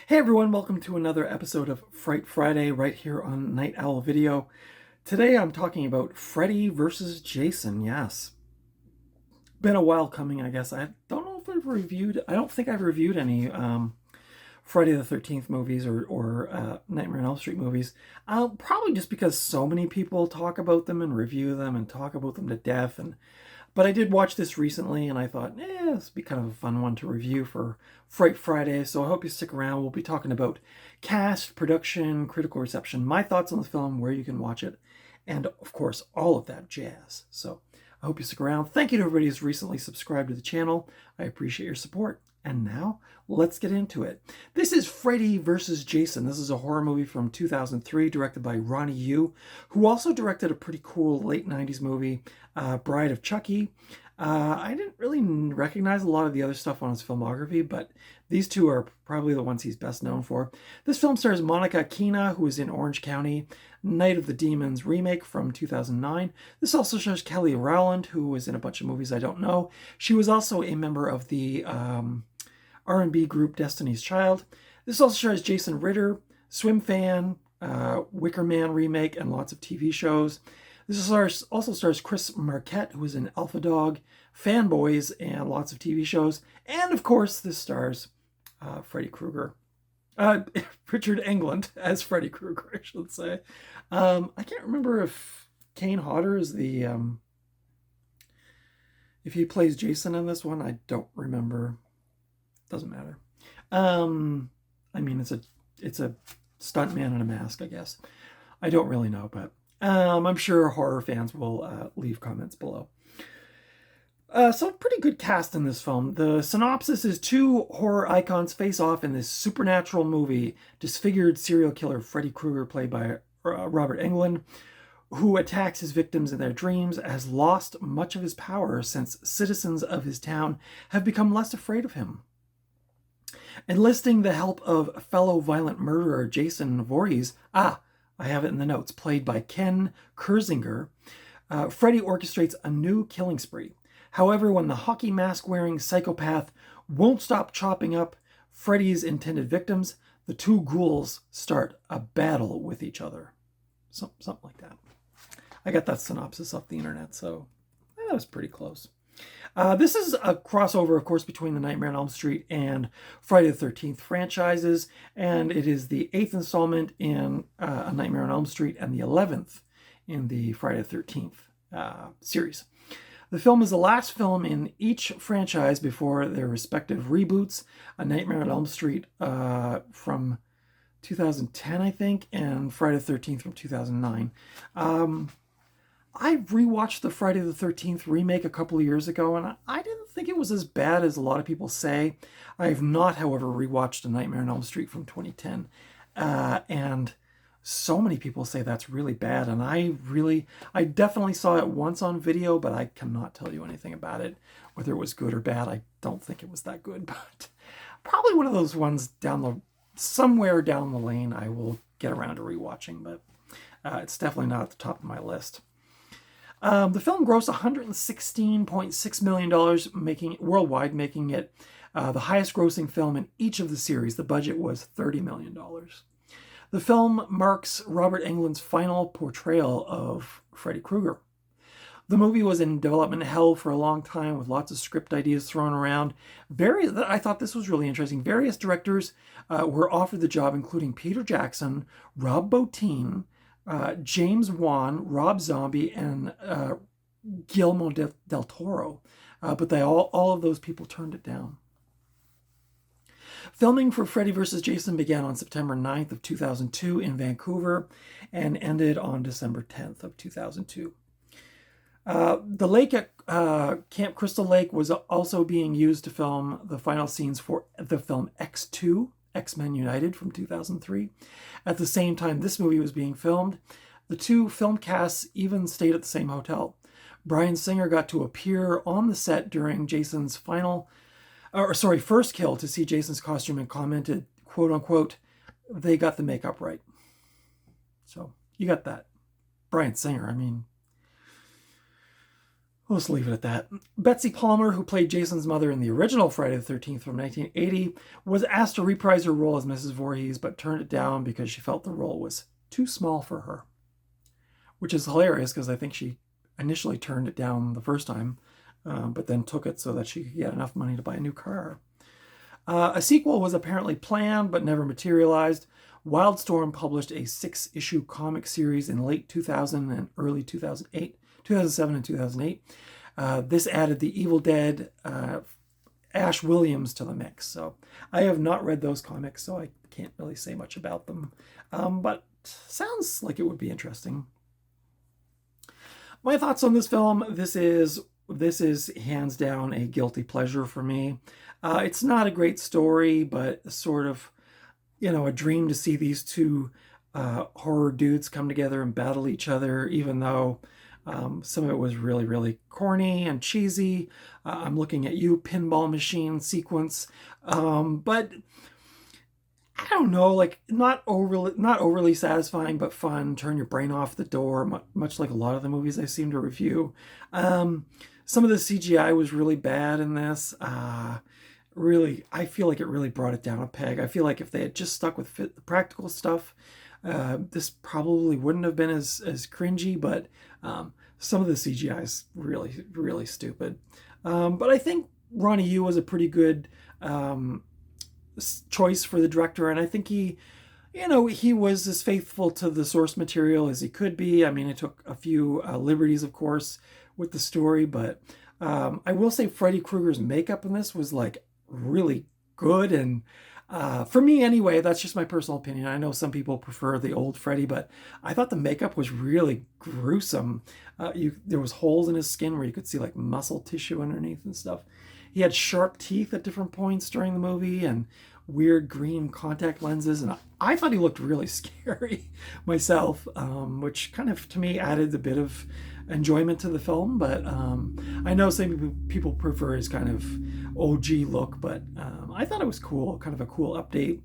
Hey everyone, welcome to another episode of Fright Friday right here on Night Owl Video. Today I'm talking about Freddy versus Jason. Yes. Been a while coming, I guess. I don't know if I don't think I've reviewed any Friday the 13th movies or Nightmare on Elm Street movies. Probably just because so many people talk about them and review them and talk about them to death. But I did watch this recently, and I thought, this would be kind of a fun one to review for Fright Friday, so I hope you stick around. We'll be talking about cast, production, critical reception, my thoughts on the film, where you can watch it, and, of course, all of that jazz. So I hope you stick around. Thank you to everybody who's recently subscribed to the channel. I appreciate your support. And now, let's get into it. This is Freddy versus Jason. This is a horror movie from 2003, directed by Ronny, who also directed a pretty cool late 90s movie, Bride of Chucky. I didn't really recognize a lot of the other stuff on his filmography, but these two are probably the ones he's best known for. This film stars Monica Keena, who is in Orange County, Night of the Demons remake from 2009. This also stars Kelly Rowland, who was in a bunch of movies I don't know. She was also a member of the R&B group Destiny's Child. This also stars Jason Ritter, Swim Fan, Wicker Man remake, and lots of TV shows. This also stars Chris Marquette, who was in Alpha Dog, Fanboys, and lots of TV shows. And of course, this stars Freddy Krueger. Richard Englund as Freddy Krueger, I should say. I can't remember if Kane Hodder is the... if he plays Jason in this one, I don't remember. Doesn't matter. I mean, it's a stuntman in a mask, I guess. I don't really know, but I'm sure horror fans will leave comments below. So pretty good cast in this film. The synopsis is two horror icons face off in this supernatural movie. Disfigured serial killer Freddy Krueger, played by Robert Englund, who attacks his victims in their dreams, has lost much of his power since citizens of his town have become less afraid of him. Enlisting the help of fellow violent murderer Jason Voorhees, I have it in the notes, played by Ken Kersinger, Freddy orchestrates a new killing spree. However, when the hockey mask-wearing psychopath won't stop chopping up Freddy's intended victims, the two ghouls start a battle with each other. Something like that. I got that synopsis off the internet, so that was pretty close. This is a crossover, of course, between the Nightmare on Elm Street and Friday the 13th franchises, and it is the 8th installment in A Nightmare on Elm Street and the 11th in the Friday the 13th series. The film is the last film in each franchise before their respective reboots. A Nightmare on Elm Street from 2010, I think, and Friday the 13th from 2009. I rewatched the Friday the 13th remake a couple of years ago, and I didn't think it was as bad as a lot of people say. I have not, however, rewatched A Nightmare on Elm Street from 2010. And so many people say that's really bad, and I definitely saw it once on video, but I cannot tell you anything about it, whether it was good or bad. I don't think it was that good, but probably one of those ones somewhere down the lane I will get around to rewatching, but it's definitely not at the top of my list. The film grossed $116.6 million worldwide, making it the highest grossing film in each of the series. The budget was $30 million. The film marks Robert Englund's final portrayal of Freddy Krueger. The movie was in development hell for a long time, with lots of script ideas thrown around. I thought this was really interesting. Various directors were offered the job, including Peter Jackson, Rob Bottin, James Wan, Rob Zombie, and Guillermo del Toro. But all of those people turned it down. Filming for Freddy vs. Jason began on September 9th of 2002 in Vancouver and ended on December 10th of 2002. The lake at Camp Crystal Lake was also being used to film the final scenes for the film X2, X-Men United from 2003. At the same time this movie was being filmed, the two film casts even stayed at the same hotel. Bryan Singer got to appear on the set during Jason's first kill to see Jason's costume and commented, quote unquote, "They got the makeup right." So you got that. Bryan Singer, I mean, We'll just leave it at that. Betsy Palmer, who played Jason's mother in the original Friday the 13th from 1980, was asked to reprise her role as Mrs. Voorhees, but turned it down because she felt the role was too small for her. Which is hilarious because I think she initially turned it down the first time, but then took it so that she could get enough money to buy a new car. A sequel was apparently planned but never materialized. Wildstorm published a 6-issue comic series in late 2000 and early 2007 and 2008. This added the Evil Dead Ash Williams to the mix. So I have not read those comics, so I can't really say much about them. But sounds like it would be interesting. My thoughts on this film: this is hands down a guilty pleasure for me. It's not a great story, but sort of, a dream to see these two horror dudes come together and battle each other, even though some of it was really, really corny and cheesy. I'm looking at you, pinball machine sequence. But I don't know, like not overly satisfying, but fun. Turn your brain off the door, much like a lot of the movies I seem to review. Some of the CGI was really bad in this. Really, I feel like it really brought it down a peg. I feel like if they had just stuck with the practical stuff, this probably wouldn't have been as cringy, but some of the CGI is really, really stupid. But I think Ronny Yu was a pretty good choice for the director, and I think he was as faithful to the source material as he could be. I mean, it took a few liberties, of course, with the story, but I will say Freddy Krueger's makeup in this was like really good, and for me anyway, that's just my personal opinion. I know some people prefer the old Freddy, but I thought the makeup was really gruesome. There was holes in his skin where you could see like muscle tissue underneath and stuff. He had sharp teeth at different points during the movie and weird green contact lenses, and I thought he looked really scary myself, which kind of to me added a bit of enjoyment to the film. But I know some people prefer his kind of OG look, but I thought it was cool, kind of a cool update.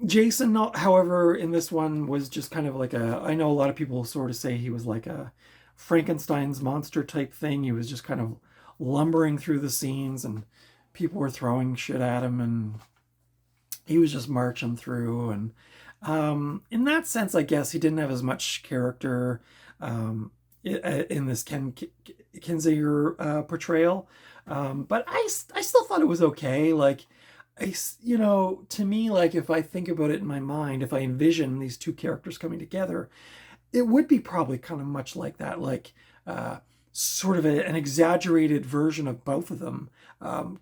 Jason, however, in this one was just kind of like I know a lot of people sort of say he was like a Frankenstein's monster type thing. He was just kind of lumbering through the scenes and people were throwing shit at him and he was just marching through. And in that sense, I guess he didn't have as much character in this Kinzinger portrayal. But I still thought it was okay. Like, to me, like if I think about it in my mind, if I envision these two characters coming together, it would be probably kind of much like that, like sort of an exaggerated version of both of them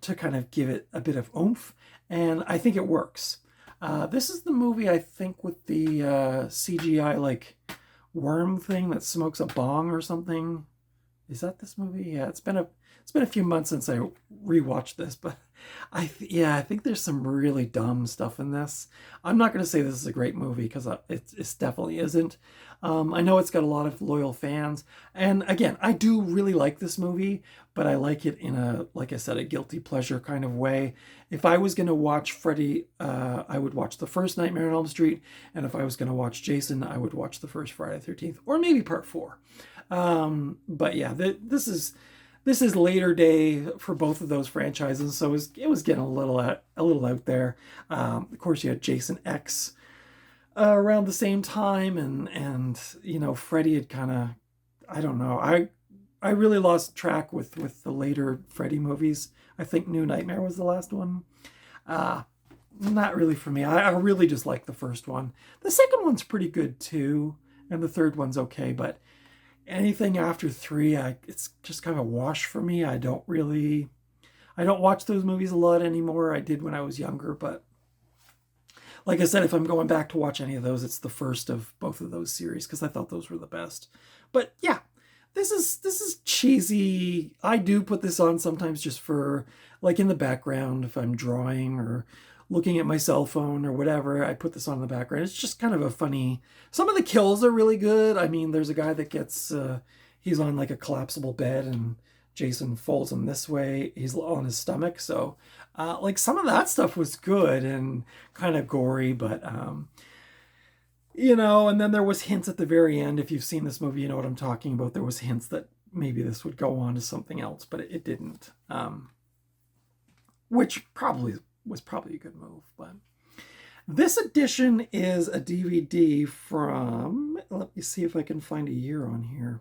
to kind of give it a bit of oomph. And I think it works. This is the movie, I think, with the CGI like worm thing that smokes a bong or something. Is that this movie? Yeah, it's been a few months since I rewatched this, but I think there's some really dumb stuff in this. I'm not going to say this is a great movie because it definitely isn't. I know it's got a lot of loyal fans, and again, I do really like this movie, but I like it in a, like I said, a guilty pleasure kind of way. If I was going to watch Freddy, I would watch the first Nightmare on Elm Street, and if I was going to watch Jason, I would watch the first Friday the 13th, or maybe part 4. But yeah, this is later day for both of those franchises, so it was getting a little out there. Of course, you had Jason X around the same time, and Freddy had kind of, I don't know, I really lost track with the later Freddy movies. I think New Nightmare was the last one. Not really for me. I really just like the first one. The second one's pretty good too, and the third one's okay, but anything after 3, it's just kind of a wash for me. I don't watch those movies a lot anymore. I did when I was younger, but like I said, if I'm going back to watch any of those, it's the first of both of those series because I thought those were the best. But yeah, this is cheesy. I do put this on sometimes just for like in the background if I'm drawing or looking at my cell phone or whatever. I put this on in the background. It's just kind of a funny. Some of the kills are really good. I mean, there's a guy that gets he's on like a collapsible bed and Jason folds him this way. He's on his stomach, so like some of that stuff was good and kind of gory, but you know, and then there was hints at the very end. If you've seen this movie, you know what I'm talking about. There was hints that maybe this would go on to something else, but it didn't. Which probably was probably a good move. But this edition is a DVD from, let me see if I can find a year on here.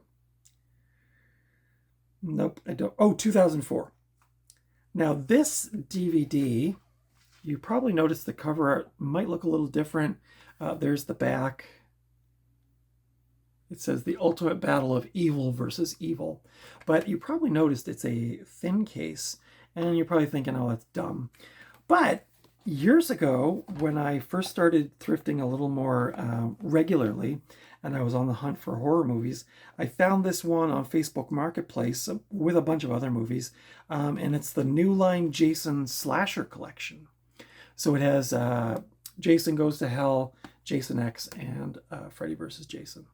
Nope, I don't. Oh, 2004. Now this DVD, you probably noticed the cover art might look a little different. There's the back. It says the ultimate battle of evil versus evil. But you probably noticed it's a thin case. And you're probably thinking, oh, that's dumb. But years ago, when I first started thrifting a little more regularly, and I was on the hunt for horror movies, I found this one on Facebook Marketplace with a bunch of other movies. And it's the New Line Jason Slasher Collection. So it has Jason Goes to Hell, Jason X, and Freddy vs. Jason.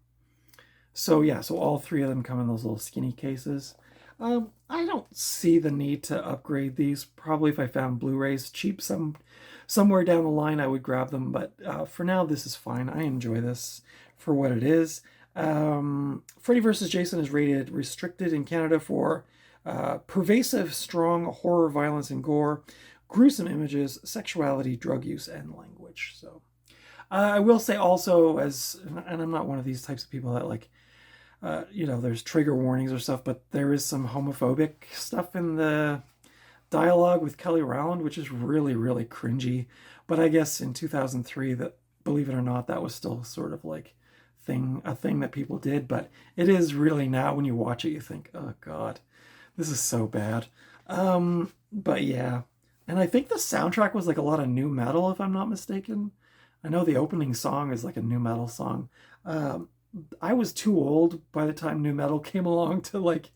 So yeah, so all three of them come in those little skinny cases. I don't see the need to upgrade these. Probably if I found Blu-rays cheap somewhere down the line, I would grab them. But for now, this is fine. I enjoy this for what it is. Freddy vs. Jason is rated restricted in Canada for pervasive, strong horror, violence, and gore, gruesome images, sexuality, drug use, and language. So I will say also, and I'm not one of these types of people that like, you know, there's trigger warnings or stuff, but there is some homophobic stuff in the dialogue with Kelly Rowland, which is really, really cringy. But I guess in 2003, that, believe it or not, that was still sort of like a thing that people did. But it is really now when you watch it, you think, oh God, this is so bad. But yeah. And I think the soundtrack was like a lot of nu metal, if I'm not mistaken. I know the opening song is like a nu metal song. I was too old by the time nu metal came along to like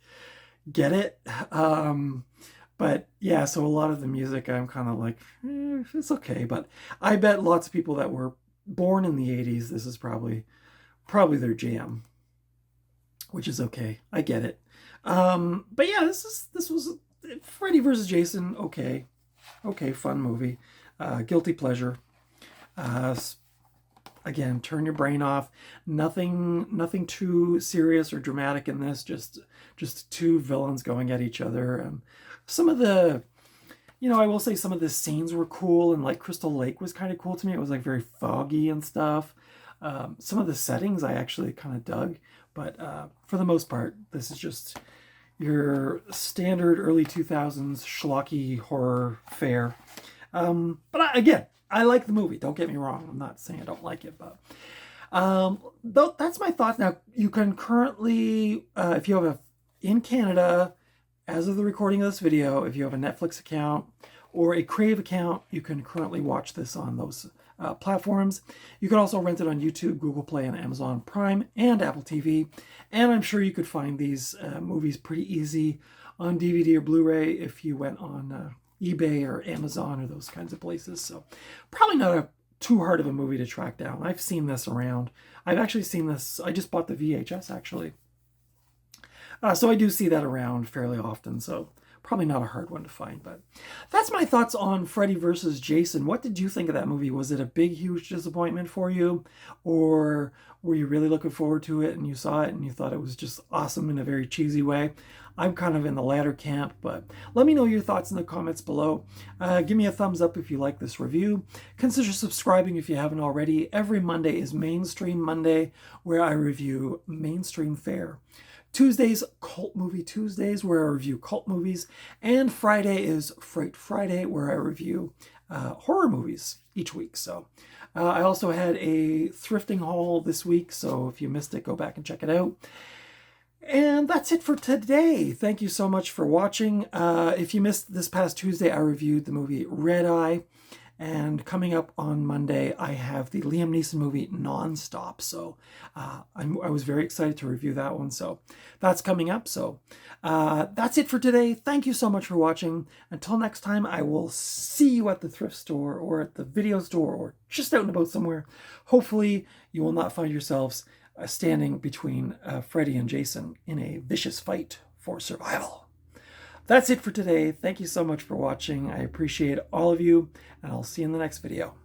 get it. But yeah, so a lot of the music I'm kind of like, it's okay. But I bet lots of people that were born in the 80s, this is probably their jam, which is okay. I get it. But yeah, this was Freddy vs. Jason. Okay, fun movie. Guilty pleasure. Again, turn your brain off. Nothing too serious or dramatic in this. Just two villains going at each other. And some of the, you know, I will say some of the scenes were cool, and like Crystal Lake was kind of cool to me. It was like very foggy and stuff. Some of the settings I actually kind of dug, but for the most part, this is just your standard early 2000s schlocky horror fare. But again, I like the movie. Don't get me wrong. I'm not saying I don't like it, but that's my thoughts. Now, you can currently, if you have in Canada, as of the recording of this video, if you have a Netflix account or a Crave account, you can currently watch this on those platforms. You can also rent it on YouTube, Google Play, and Amazon Prime, and Apple TV. And I'm sure you could find these movies pretty easy on DVD or Blu-ray if you went on eBay or Amazon or those kinds of places. So probably not too hard of a movie to track down. I've seen this around. I've actually seen this. I just bought the VHS actually. So I do see that around fairly often. So probably not a hard one to find, but that's my thoughts on Freddy vs. Jason. What did you think of that movie? Was it a big, huge disappointment for you? Or were you really looking forward to it and you saw it and you thought it was just awesome in a very cheesy way? I'm kind of in the latter camp, but let me know your thoughts in the comments below. Give me a thumbs up if you like this review. Consider subscribing if you haven't already. Every Monday is Mainstream Monday, where I review mainstream fare. Tuesdays, Cult Movie Tuesdays, where I review cult movies. And Friday is Fright Friday, where I review horror movies each week. So I also had a thrifting haul this week, so if you missed it, go back and check it out. And that's it for today. Thank you so much for watching. If you missed this past Tuesday, I reviewed the movie Red Eye. And coming up on Monday, I have the Liam Neeson movie Nonstop. So I was very excited to review that one. So that's coming up. So that's it for today. Thank you so much for watching. Until next time, I will see you at the thrift store or at the video store or just out and about somewhere. Hopefully, you will not find yourselves standing between Freddy and Jason in a vicious fight for survival. That's it for today. Thank you so much for watching. I appreciate all of you, and I'll see you in the next video.